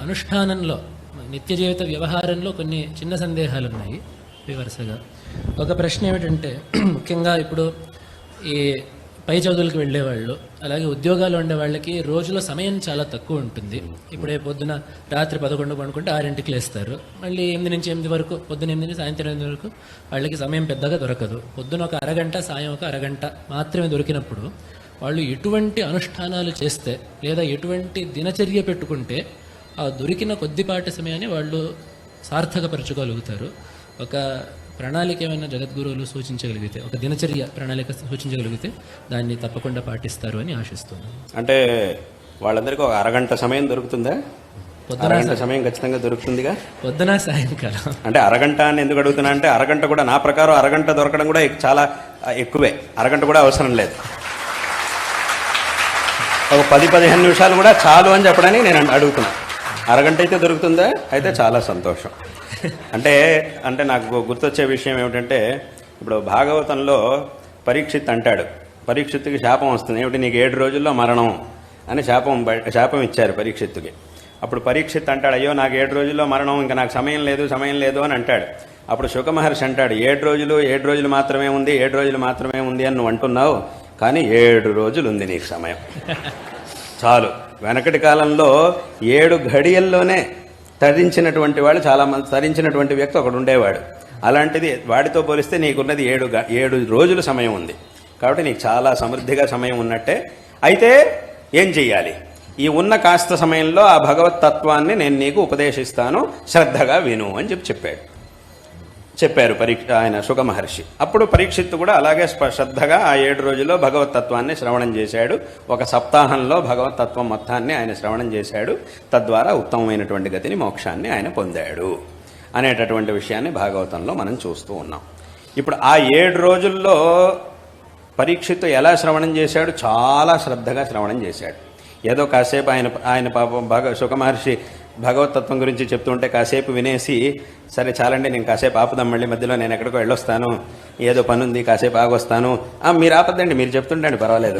అనుష్ఠానంలో నిత్య జీవిత వ్యవహారంలో కొన్ని చిన్న సందేహాలు ఉన్నాయి వరుసగా. ఒక ప్రశ్న ఏమిటంటే, ముఖ్యంగా ఇప్పుడు ఈ పై చదువులకు వెళ్ళేవాళ్ళు, అలాగే ఉద్యోగాలు ఉండే వాళ్ళకి రోజులో సమయం చాలా తక్కువ ఉంటుంది. ఇప్పుడే పొద్దున రాత్రి 11 పడుకుంటే 6ంటికి లేస్తారు, మళ్ళీ 8 నుంచి 8 వరకు, పొద్దున 8 నుంచి సాయంత్రం 8 వరకు వాళ్ళకి సమయం పెద్దగా దొరకదు. పొద్దున ఒక అరగంట, సాయం ఒక అరగంట మాత్రమే దొరికినప్పుడు వాళ్ళు ఎటువంటి అనుష్ఠానాలు చేస్తే లేదా ఎటువంటి దినచర్య పెట్టుకుంటే ఆ దొరికిన కొద్దిపాటి సమయాన్ని వాళ్ళు సార్థకపరచుకోగలుగుతారు? ఒక ప్రణాళిక ఏమైనా జగద్గురువులు సూచించగలిగితే, ఒక దినచర్య ప్రణాళిక సూచించగలిగితే దాన్ని తప్పకుండా పాటిస్తారు అని ఆశిస్తున్నాను. అంటే వాళ్ళందరికీ ఒక అరగంట సమయం దొరుకుతుందా? అరగంట సమయం ఖచ్చితంగా దొరుకుతుందిగా, పొద్దున సాయంకాలం. అంటే అరగంట అని ఎందుకు అడుగుతున్నా అంటే, అరగంట కూడా నా ప్రకారం అరగంట దొరకడం కూడా చాలా ఎక్కువే. అరగంట కూడా అవసరం లేదు, ఒక 10-15 నిమిషాలు కూడా చాలు అని చెప్పడానికి నేను అడుగుతున్నా. అరగంట అయితే దొరుకుతుందా? అయితే చాలా సంతోషం. అంటే నాకు గుర్తొచ్చే విషయం ఏమిటంటే, ఇప్పుడు భాగవతంలో పరీక్షిత్ అంటాడు, పరీక్షిత్తుకి శాపం వస్తుంది. ఏమిటి, నీకు 7 రోజుల్లో మరణం అని శాపం ఇచ్చారు పరీక్షిత్తుకి. అప్పుడు పరీక్షిత్ అంటాడు, అయ్యో నాకు 7 రోజుల్లో మరణం, ఇంకా నాకు సమయం లేదు అని అంటాడు. అప్పుడు శుక మహర్షి అంటాడు, 7 రోజులు మాత్రమే ఉంది, 7 రోజులు మాత్రమే ఉంది అని నువ్వు అంటున్నావు, కానీ 7 రోజులు ఉంది నీకు సమయం, చాలు. వెనకటి కాలంలో 7 ఘడియల్లోనే తరించినటువంటి వాళ్ళు చాలామంది, తరించినటువంటి వ్యక్తి ఒకడు ఉండేవాడు. అలాంటిది వాడితో పోలిస్తే నీకున్నది 7 రోజులు సమయం ఉంది. కాబట్టి నీకు చాలా సమృద్ధిగా సమయం ఉన్నట్టే. అయితే ఏం చెయ్యాలి? ఈ ఉన్న కాస్త సమయంలో ఆ భగవత్ తత్వాన్ని నేను నీకు ఉపదేశిస్తాను, శ్రద్ధగా విను అని చెప్పారు ఆయన శుక మహర్షి. అప్పుడు పరీక్షిత్తు కూడా అలాగే శ్రద్ధగా ఆ 7 రోజుల్లో భగవత్ తత్వాన్ని శ్రవణం చేశాడు. ఒక సప్తాహంలో భగవత్ తత్వం మొత్తాన్ని ఆయన శ్రవణం చేశాడు. తద్వారా ఉత్తమమైనటువంటి గతిని, మోక్షాన్ని ఆయన పొందాడు అనేటటువంటి విషయాన్ని భాగవతంలో మనం చూస్తూ ఉన్నాం. ఇప్పుడు ఆ 7 రోజుల్లో పరీక్షిత్తు ఎలా శ్రవణం చేశాడు? చాలా శ్రద్ధగా శ్రవణం చేశాడు. ఏదో కాసేపు ఆయన పాపం శుక మహర్షి భగవతత్వం గురించి చెప్తుంటే కాసేపు వినేసి, సరే చాలండి నేను కాసేపు ఆపుదాం, మళ్ళీ మధ్యలో నేను ఎక్కడికో వెళ్ళొస్తాను, ఏదో పని ఉంది కాసేపు ఆగొస్తాను. మీరు ఆపద్దండి, మీరు చెప్తుండండి పర్వాలేదు,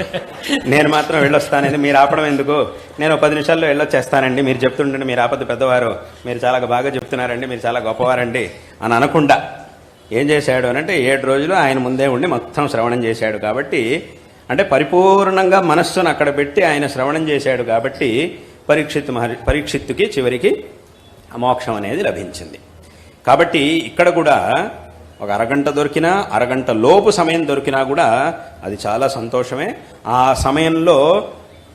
నేను మాత్రం వెళ్ళొస్తానండి, మీరు ఆపడం ఎందుకు, నేను 10 నిమిషాల్లో వెళ్ళొచ్చేస్తానండి, మీరు చెప్తుండండి, మీరు ఆపద్దు పెద్దవారు, మీరు చాలా బాగా చెప్తున్నారండి, మీరు చాలా గొప్పవారండి అని అనకుండా ఏం చేశాడు అని అంటే, 7 రోజులు ఆయన ముందే ఉండి మొత్తం శ్రవణం చేశాడు. కాబట్టి అంటే పరిపూర్ణంగా మనస్సును అక్కడ పెట్టి ఆయన శ్రవణం చేశాడు. కాబట్టి పరీక్షిత్తుకి చివరికి మోక్షం అనేది లభించింది. కాబట్టి ఇక్కడ కూడా ఒక అరగంట దొరికినా, అరగంట లోపు సమయం దొరికినా కూడా అది చాలా సంతోషమే. ఆ సమయంలో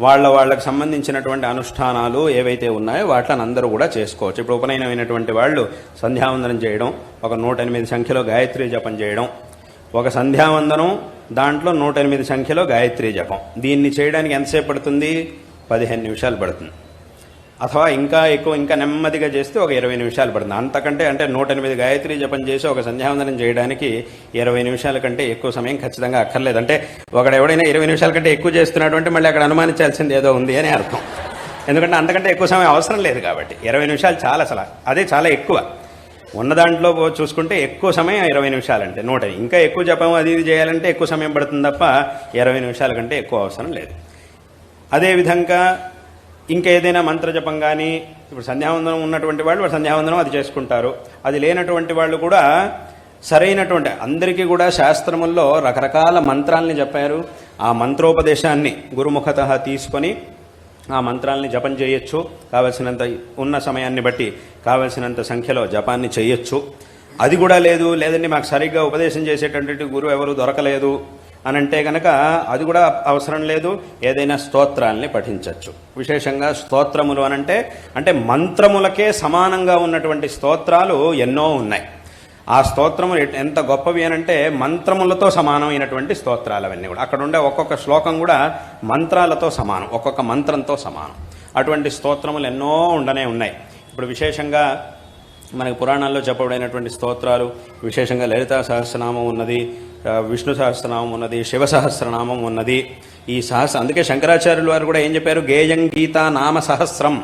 వాళ్ళకి సంబంధించినటువంటి అనుష్ఠానాలు ఏవైతే ఉన్నాయో వాటిని అందరూ కూడా చేసుకోవచ్చు. ఇప్పుడు ఉపనయనమైనటువంటి వాళ్ళు సంధ్యావందనం చేయడం, ఒక 108 సంఖ్యలో గాయత్రీ జపం చేయడం, ఒక సంధ్యావందనం దాంట్లో 108 సంఖ్యలో గాయత్రీ జపం. దీన్ని చేయడానికి ఎంతసేపు పడుతుంది? 15 నిమిషాలు పడుతుంది. అథవా ఇంకా ఎక్కువ, ఇంకా నెమ్మదిగా చేస్తే ఒక 20 నిమిషాలు పడుతుంది. అంతకంటే అంటే 108 గాయత్రీ జపం చేసి ఒక సంధ్యావందనం చేయడానికి 20 నిమిషాల కంటే ఎక్కువ సమయం ఖచ్చితంగా అక్కర్లేదు. అంటే ఎవడైనా 20 నిమిషాల కంటే ఎక్కువ చేస్తున్నాడు అంటే మళ్ళీ అక్కడ అనుమానించాల్సింది ఏదో ఉంది అని అర్థం. ఎందుకంటే అంతకంటే ఎక్కువ సమయం అవసరం లేదు. కాబట్టి 20 నిమిషాలు చాలా, అసలు అదే చాలా ఎక్కువ. ఉన్న దాంట్లో చూసుకుంటే ఎక్కువ సమయం 20 నిమిషాలంటే 100. ఇంకా ఎక్కువ జపం అది ఇది చేయాలంటే ఎక్కువ సమయం పడుతుంది తప్ప 20 నిమిషాల కంటే ఎక్కువ అవసరం లేదు. అదేవిధంగా ఇంకేదైనా మంత్రజపం కానీ, ఇప్పుడు సంధ్యావందనం ఉన్నటువంటి వాళ్ళు సంధ్యావందనం అది చేసుకుంటారు. అది లేనటువంటి వాళ్ళు కూడా సరైనటువంటి, అందరికీ కూడా శాస్త్రముల్లో రకరకాల మంత్రాలని చెప్పారు. ఆ మంత్రోపదేశాన్ని గురుముఖత తీసుకొని ఆ మంత్రాలని జపం చేయొచ్చు. కావలసినంత ఉన్న సమయాన్ని బట్టి కావలసినంత సంఖ్యలో జపాన్ని చేయొచ్చు. అది కూడా లేదండి మాకు సరిగ్గా ఉపదేశం చేసేటటువంటి గురువు ఎవరు దొరకలేదు అని అంటే కనుక అది కూడా అవసరం లేదు. ఏదైనా స్తోత్రాలని పఠించవచ్చు. విశేషంగా స్తోత్రములు అంటే మంత్రములకే సమానంగా ఉన్నటువంటి స్తోత్రాలు ఎన్నో ఉన్నాయి. ఆ స్తోత్రములు ఎంత గొప్పవి అనంటే మంత్రములతో సమానమైనటువంటి స్తోత్రాలు అవన్నీ కూడా. అక్కడ ఉండే ఒక్కొక్క శ్లోకం కూడా మంత్రాలతో సమానం, ఒక్కొక్క మంత్రంతో సమానం. అటువంటి స్తోత్రములు ఎన్నో ఉండనే ఉన్నాయి. ఇప్పుడు విశేషంగా మనకి పురాణాల్లో చెప్పబడినటువంటి స్తోత్రాలు, విశేషంగా లలితా సహస్రనామం ఉన్నది, విష్ణు సహస్రనామం ఉన్నది, శివ సహస్రనామం ఉన్నది. ఈ అందుకే శంకరాచార్యుల వారు కూడా ఏం చెప్పారు? గేయం గీతా నామ సహస్రం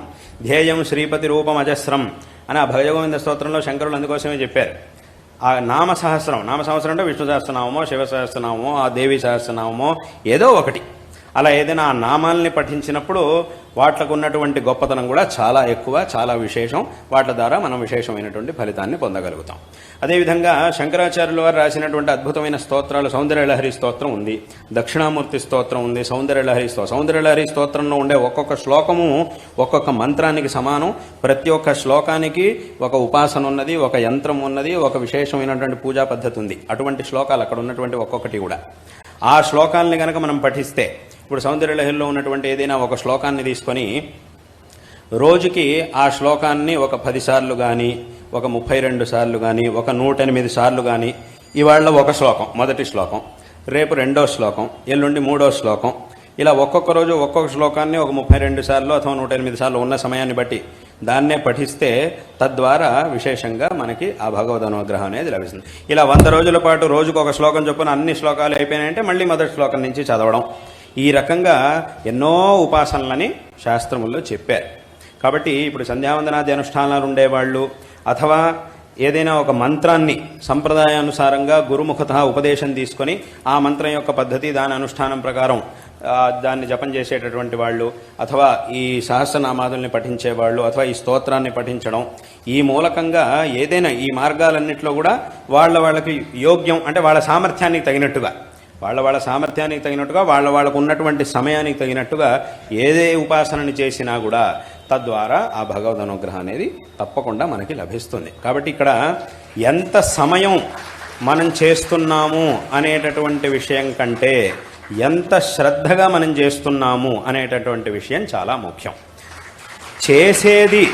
ధ్యేయం శ్రీపతి రూపం అజస్రం అని ఆ భగవగోవింద స్తోత్రంలో శంకరులు అందుకోసమే చెప్పారు. ఆ నామ సహస్రం అంటే విష్ణు సహస్రనామమో, శివ సహస్రనామమో, ఆ దేవి సహస్రనామమో ఏదో ఒకటి. అలా ఏదైనా ఆ నామాల్ని పఠించినప్పుడు వాటికి ఉన్నటువంటి గొప్పతనం కూడా చాలా ఎక్కువ, చాలా విశేషం. వాటి ద్వారా మనం విశేషమైనటువంటి ఫలితాన్ని పొందగలుగుతాం. అదేవిధంగా శంకరాచార్యుల వారు రాసినటువంటి అద్భుతమైన స్తోత్రాలు, సౌందర్యలహరి స్తోత్రం ఉంది, దక్షిణామూర్తి స్తోత్రం ఉంది, సౌందర్యలహరి స్తోత్రం. సౌందర్యలహరి స్తోత్రంలో ఉండే ఒక్కొక్క శ్లోకము ఒక్కొక్క మంత్రానికి సమానం. ప్రతి ఒక్క శ్లోకానికి ఒక ఉపాసన ఉన్నది, ఒక యంత్రం ఉన్నది, ఒక విశేషమైనటువంటి పూజా పద్ధతి ఉంది. అటువంటి శ్లోకాలు అక్కడ ఉన్నటువంటి ఒక్కొక్కటి కూడా ఆ శ్లోకాలని కనుక మనం పఠిస్తే, ఇప్పుడు సౌందర్యలహరిలో ఉన్నటువంటి ఏదైనా ఒక శ్లోకాన్ని తీసుకొని రోజుకి ఆ శ్లోకాన్ని ఒక 10 సార్లు కానీ, ఒక 32 సార్లు కానీ, ఒక 108 సార్లు కానీ, ఇవాళ ఒక శ్లోకం, మొదటి శ్లోకం, రేపు రెండో శ్లోకం, ఎల్లుండి మూడో శ్లోకం, ఇలా ఒక్కొక్క రోజు ఒక్కొక్క శ్లోకాన్ని ఒక 32 సార్లు అథవా 108 సార్లు ఉన్న సమయాన్ని బట్టి దాన్నే పఠిస్తే తద్వారా విశేషంగా మనకి ఆ భగవద్ అనుగ్రహం అనేది లభిస్తుంది. ఇలా 100 రోజుల పాటు రోజుకు ఒక శ్లోకం చొప్పున అన్ని శ్లోకాలు అయిపోయినాయంటే మళ్ళీ మొదటి శ్లోకం నుంచి చదవడం. ఈ రకంగా ఎన్నో ఉపాసనలని శాస్త్రముల్లో చెప్పారు. కాబట్టి ఇప్పుడు సంధ్యావందనాది అనుష్ఠానాలు ఉండేవాళ్ళు అథవా ఏదైనా ఒక మంత్రాన్ని సంప్రదాయానుసారంగా గురుముఖత ఉపదేశం తీసుకొని ఆ మంత్రం యొక్క పద్ధతి, దాని అనుష్ఠానం ప్రకారం దాన్ని జపం చేసేటటువంటి వాళ్ళు, అథవా ఈ సహస్రనామాదుల్ని పఠించేవాళ్ళు, అథవా ఈ స్తోత్రాన్ని పఠించడం, ఈ మూలకంగా ఏదైనా ఈ మార్గాలన్నింటిలో కూడా వాళ్ళకి యోగ్యం అంటే వాళ్ళ సామర్థ్యానికి తగినట్టుగా, వాళ్ళ సామర్థ్యానికి తగినట్టుగా, వాళ్ళకు ఉన్నటువంటి సమయానికి తగినట్టుగా ఏదే ఉపాసనని చేసినా కూడా తద్వారా ఆ భగవద్ అనుగ్రహం అనేది తప్పకుండా మనకి లభిస్తుంది. కాబట్టి ఇక్కడ ఎంత సమయం మనం చేస్తున్నాము అనేటటువంటి విషయం కంటే ఎంత శ్రద్ధగా మనం చేస్తున్నాము అనేటటువంటి విషయం చాలా ముఖ్యం. చేసేది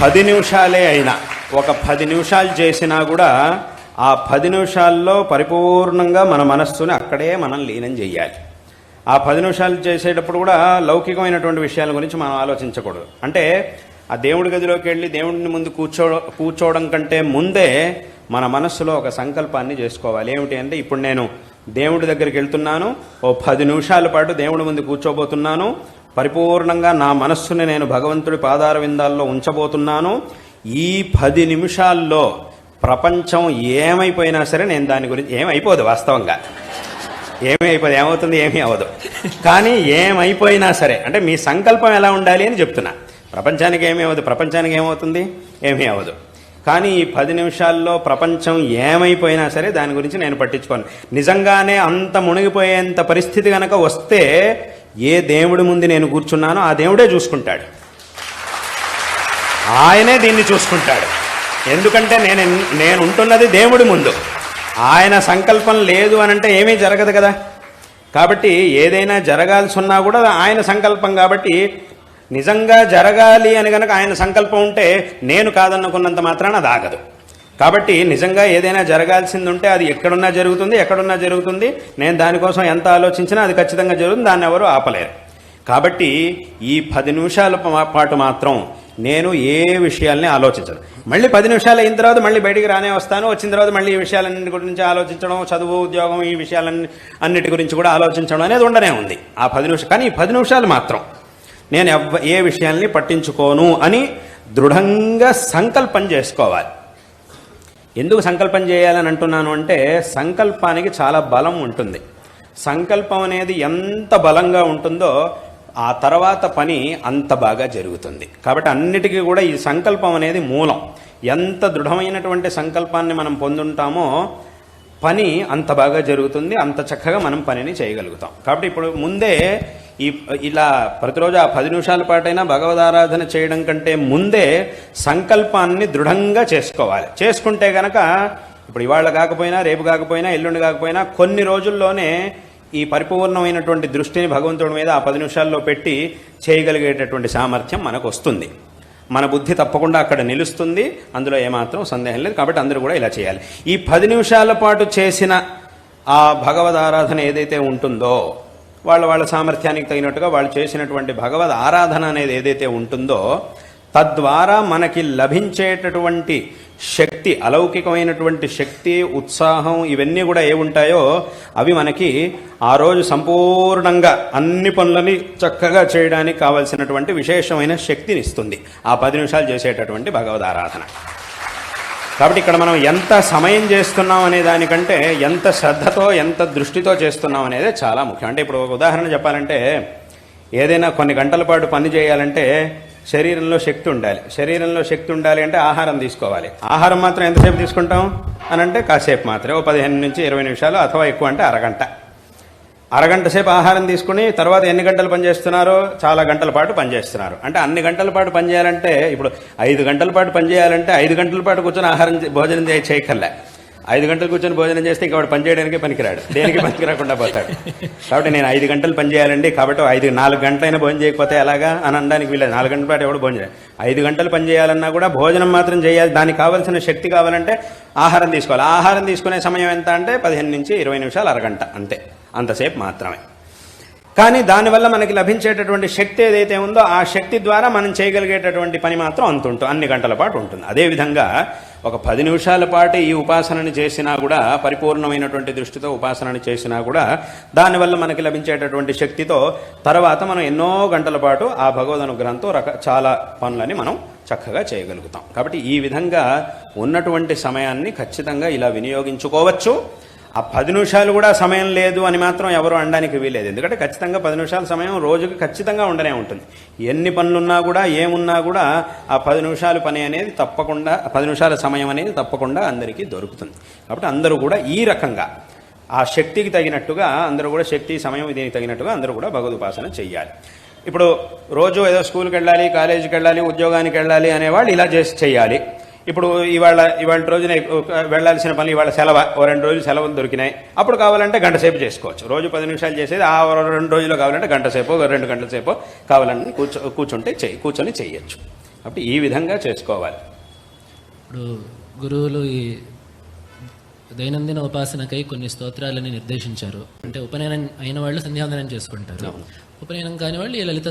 10 నిమిషాలే అయినా, ఒక 10 నిమిషాలు చేసినా కూడా ఆ 10 నిమిషాల్లో పరిపూర్ణంగా మన మనస్సుని అక్కడే మనం లీనం చేయాలి. ఆ 10 నిమిషాలు చేసేటప్పుడు కూడా లౌకికమైనటువంటి విషయాల గురించి మనం ఆలోచించకూడదు. అంటే ఆ దేవుడి గదిలోకి వెళ్ళి దేవుడిని ముందు కూర్చోవడం కంటే ముందే మన మనస్సులో ఒక సంకల్పాన్ని చేసుకోవాలి. ఏమిటి అంటే, ఇప్పుడు నేను దేవుడి దగ్గరికి వెళ్తున్నాను, ఓ 10 నిమిషాల పాటు దేవుడి ముందు కూర్చోబోతున్నాను, పరిపూర్ణంగా నా మనస్సుని నేను భగవంతుడి పాదార విందాల్లో ఉంచబోతున్నాను. ఈ 10 నిమిషాల్లో ప్రపంచం ఏమైపోయినా సరే నేను దాని గురించి ఏమైపోదు, వాస్తవంగా ఏమైపోదు, ఏమవుతుంది, ఏమీ అవ్వదు. కానీ ఏమైపోయినా సరే అంటే మీ సంకల్పం ఎలా ఉండాలి అని చెప్తున్నా. ప్రపంచానికి ఏమీ అవ్వదు, ప్రపంచానికి ఏమవుతుంది, ఏమీ అవ్వదు. కానీ ఈ 10 నిమిషాల్లో ప్రపంచం ఏమైపోయినా సరే దాని గురించి నేను పట్టించుకోను. నిజంగానే అంత మునిగిపోయేంత పరిస్థితి కనుక వస్తే ఏ దేవుడి ముందు నేను కూర్చున్నానో ఆ దేవుడే చూసుకుంటాడు, ఆయనే దీన్ని చూసుకుంటాడు. ఎందుకంటే నేను ఉంటున్నది దేవుడి ముందు. ఆయన సంకల్పం లేదు అనంటే ఏమీ జరగదు కదా. కాబట్టి ఏదైనా జరగాల్సి ఉన్నా కూడా ఆయన సంకల్పం. కాబట్టి నిజంగా జరగాలి అని కనుక ఆయన సంకల్పం ఉంటే నేను కాదనుకున్నంత మాత్రాన అది ఆగదు. కాబట్టి నిజంగా ఏదైనా జరగాల్సింది ఉంటే అది ఎక్కడున్నా జరుగుతుంది. నేను దానికోసం ఎంత ఆలోచించినా అది ఖచ్చితంగా జరుగుతుంది, దాన్ని ఎవరు ఆపలేరు. కాబట్టి ఈ 10 నిమిషాల పాటు మాత్రం నేను ఏ విషయాల్ని ఆలోచించను. మళ్ళీ 10 నిమిషాలు అయిన తర్వాత మళ్ళీ బయటికి రానే వస్తాను. వచ్చిన తర్వాత మళ్ళీ ఈ విషయాలన్నింటి గురించి ఆలోచించడం, చదువు, ఉద్యోగం, ఈ విషయాలన్నిటి గురించి కూడా ఆలోచించడం అనేది ఉండనే ఉంది ఆ 10 నిమిషాలు. కానీ ఈ 10 నిమిషాలు మాత్రం నేను ఏ విషయాల్ని పట్టించుకోను అని దృఢంగా సంకల్పం చేసుకోవాలి. ఎందుకు సంకల్పం చేయాలని అంటున్నాను అంటే, సంకల్పానికి చాలా బలం ఉంటుంది. సంకల్పం అనేది ఎంత బలంగా ఉంటుందో ఆ తర్వాత పని అంత బాగా జరుగుతుంది. కాబట్టి అన్నిటికీ కూడా ఈ సంకల్పం అనేది మూలం. ఎంత దృఢమైనటువంటి సంకల్పాన్ని మనం పొందుంటామో పని అంత బాగా జరుగుతుంది, అంత చక్కగా మనం పనిని చేయగలుగుతాం. కాబట్టి ఇప్పుడు ముందే ఇలా ప్రతిరోజు ఆ 10 నిమిషాల పాటైనా భగవదారాధన చేయడం కంటే ముందే సంకల్పాన్ని దృఢంగా చేసుకోవాలి. చేసుకుంటే గనక ఇప్పుడు ఇవాళ కాకపోయినా, రేపు కాకపోయినా, ఎల్లుండి కాకపోయినా కొన్ని రోజుల్లోనే ఈ పరిపూర్ణమైనటువంటి దృష్టిని భగవంతుడి మీద ఆ 10 నిమిషాల్లో పెట్టి చేయగలిగేటటువంటి సామర్థ్యం మనకు వస్తుంది. మన బుద్ధి తప్పకుండా అక్కడ నిలుస్తుంది, అందులో ఏమాత్రం సందేహం లేదు. కాబట్టి అందరూ కూడా ఇలా చేయాలి. ఈ 10 నిమిషాల పాటు చేసిన ఆ భగవద్ ఆరాధన ఏదైతే ఉంటుందో, వాళ్ళ సామర్థ్యానికి తగినట్టుగా వాళ్ళు చేసినటువంటి భగవద్ ఆరాధన అనేది ఏదైతే ఉంటుందో, తద్వారా మనకి లభించేటటువంటి శక్తి, అలౌకికమైనటువంటి శక్తి, ఉత్సాహం, ఇవన్నీ కూడా ఏముంటాయో అవి మనకి ఆ రోజు సంపూర్ణంగా అన్ని పనులని చక్కగా చేయడానికి కావలసినటువంటి విశేషమైన శక్తిని ఇస్తుంది ఆ 10 నిమిషాలు చేసేటటువంటి భగవద్ ఆరాధన. కాబట్టి ఇక్కడ మనం ఎంత సమయం చేస్తున్నాం అనే దానికంటే ఎంత శ్రద్ధతో ఎంత దృష్టితో చేస్తున్నాం అనేది చాలా ముఖ్యం. అంటే ఇప్పుడు ఒక ఉదాహరణ చెప్పాలంటే, ఏదైనా కొన్ని గంటల పాటు పని చేయాలంటే శరీరంలో శక్తి ఉండాలి. శరీరంలో శక్తి ఉండాలి అంటే ఆహారం తీసుకోవాలి. ఆహారం మాత్రం ఎంతసేపు తీసుకుంటాం అని అంటే కాసేపు మాత్రమే, 15 నుంచి 20 నిమిషాలు, అథవా ఎక్కువ అంటే అరగంట సేపు ఆహారం తీసుకుని తర్వాత ఎన్ని గంటలు పనిచేస్తున్నారో చాలా గంటల పాటు పనిచేస్తున్నారు. అంటే అన్ని గంటల పాటు పనిచేయాలంటే, ఇప్పుడు 5 గంటల పాటు పనిచేయాలంటే 5 గంటల పాటు కూర్చొని భోజనం చేయక్కర్లే. 5 గంటలు కూర్చొని భోజనం చేస్తే ఇంకా వాడు పనిచేయడానికి పనికిరాడు, దేనికి పనికి రాకుండా పోతాడు. కాబట్టి నేను 5 గంటలు పనిచేయాలండి, కాబట్టి 4 గంటలైనా భోజనం చేయకపోతే ఎలాగా అని అనడానికి వీలేదు. 4 గంటల పాటు ఎవడు భోజనం చేయాలి. 5 గంటలు పనిచేయాలన్నా కూడా భోజనం మాత్రం చేయాలి. దానికి కావాల్సిన శక్తి కావాలంటే ఆహారం తీసుకోవాలి. ఆహారం తీసుకునే సమయం ఎంత అంటే 15 నుంచి 20 నిమిషాలు, అరగంట, అంతే, అంతసేపు మాత్రమే. కానీ దానివల్ల మనకి లభించేటటువంటి శక్తి ఏదైతే ఉందో ఆ శక్తి ద్వారా మనం చేయగలిగేటటువంటి పని మాత్రం అన్ని గంటల పాటు ఉంటుంది. అదేవిధంగా ఒక 10 నిమిషాల పాటు ఈ ఉపాసనని చేసినా కూడా, పరిపూర్ణమైనటువంటి దృష్టితో ఉపాసనని చేసినా కూడా, దానివల్ల మనకి లభించేటటువంటి శక్తితో తర్వాత మనం ఎన్నో గంటల పాటు ఆ భగవద్ అనుగ్రహంతో చాలా పనులని మనం చక్కగా చేయగలుగుతాం. కాబట్టి ఈ విధంగా ఉన్నటువంటి సమయాన్ని ఖచ్చితంగా ఇలా వినియోగించుకోవచ్చు. ఆ 10 నిమిషాలు కూడా సమయం లేదు అని మాత్రం ఎవరు అనడానికి వీలేదు. ఎందుకంటే ఖచ్చితంగా 10 నిమిషాల సమయం రోజుకి ఖచ్చితంగా ఉండనే ఉంటుంది. ఎన్ని పనులున్నా కూడా, ఏమున్నా కూడా ఆ 10 నిమిషాల పని అనేది తప్పకుండా, 10 నిమిషాల సమయం అనేది తప్పకుండా అందరికీ దొరుకుతుంది. కాబట్టి అందరూ కూడా ఈ రకంగా ఆ శక్తికి తగినట్టుగా అందరూ కూడా, శక్తి సమయం దీనికి తగినట్టుగా అందరూ కూడా భగవదుపాసన చెయ్యాలి. ఇప్పుడు రోజు ఏదో స్కూల్కి వెళ్ళాలి, కాలేజీకి వెళ్ళాలి, ఉద్యోగానికి వెళ్ళాలి అనేవాళ్ళు ఇలా చేయాలి. ఇప్పుడు ఇవాళ రోజున వెళ్లాల్సిన పని ఇవాళ సెలవు, 2 రోజులు సెలవులు దొరికినాయి, అప్పుడు కావాలంటే గంట సేపు చేసుకోవచ్చు. రోజు 10 నిమిషాలు చేసేది ఆ 2 రోజుల్లో కావాలంటే గంట సేపు, 2 గంటల సేపు కావాలంటే కూర్చొని చేయొచ్చు. కాబట్టి ఈ విధంగా చేసుకోవాలి. ఇప్పుడు గురువులు ఈ దైనందిన ఉపాసనకై కొన్ని స్తోత్రాలని నిర్దేశించారు. అంటే ఉపనయనం అయిన వాళ్ళు సంధ్యావందనం చేసుకుంటారు, ఉపనయనం కాని వాళ్ళు ఈ లలిత